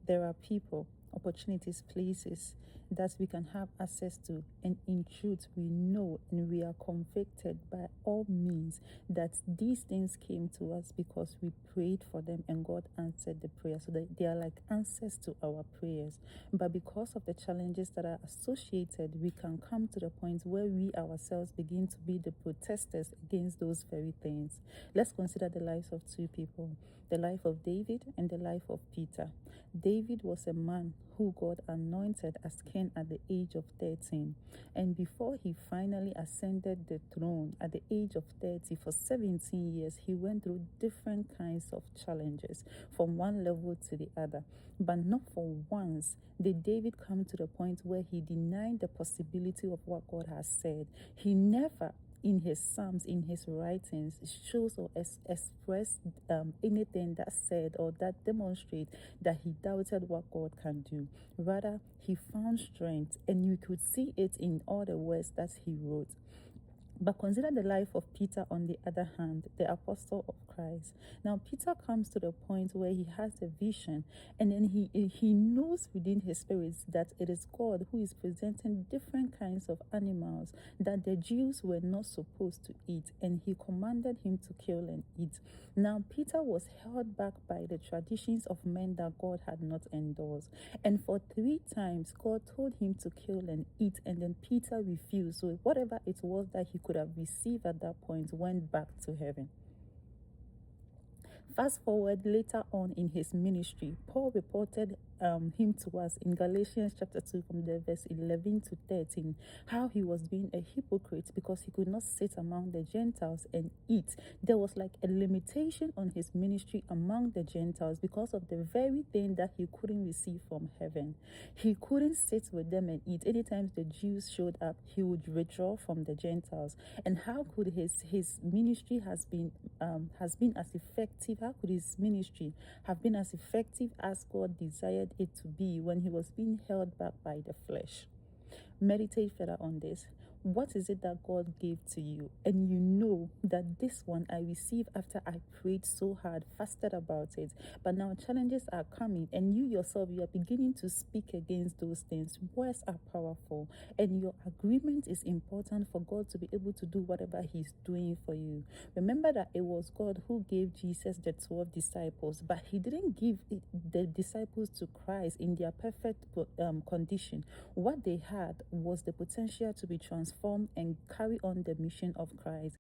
there are people, opportunities, places that we can have access to, and in truth we know and we are convicted by all means that these things came to us because we prayed for them and God answered the prayer. So that they are like answers to our prayers. But because of the challenges that are associated, we can come to the point where we ourselves begin to be the protesters against those very things. Let's consider the lives of two people, the life of David and the life of Peter. David was a man who God anointed as king at the age of 13. And before he finally ascended the throne at the age of 30, for 17 years, he went through different kinds of challenges from one level to the other. But not for once did David come to the point where he denied the possibility of what God has said. He never in his psalms, in his writings, shows or expressed anything that said or that demonstrate that he doubted what God can do. Rather, he found strength, and you could see it in all the words that he wrote. But consider the life of Peter on the other hand, the apostle of Christ. Now, Peter comes to the point where he has a vision, and then he knows within his spirit that it is God who is presenting different kinds of animals that the Jews were not supposed to eat, and he commanded him to kill and eat. Now, Peter was held back by the traditions of men that God had not endorsed, and for 3 times God told him to kill and eat, and then Peter refused. So whatever it was that he could have received at that point went back to heaven. Fast forward later on in his ministry, Paul reported him to us in Galatians chapter 2 from the verse 11 to 13, how he was being a hypocrite because he could not sit among the Gentiles and eat. There was like a limitation on his ministry among the Gentiles because of the very thing that he couldn't receive from heaven. He couldn't sit with them and eat. Anytime the Jews showed up, he would withdraw from the Gentiles. And how could his ministry has been as effective? How could his ministry have been as effective as God desired it to be when he was being held back by the flesh? Meditate further on this. What is it that God gave to you? And you know that this one I received after I prayed so hard, fasted about it. But now challenges are coming, and you yourself, you are beginning to speak against those things. Words are powerful, and your agreement is important for God to be able to do whatever he's doing for you. Remember that it was God who gave Jesus the 12 disciples, but he didn't give the disciples to Christ in their perfect condition. What they had was the potential to be transformed and carry on the mission of Christ.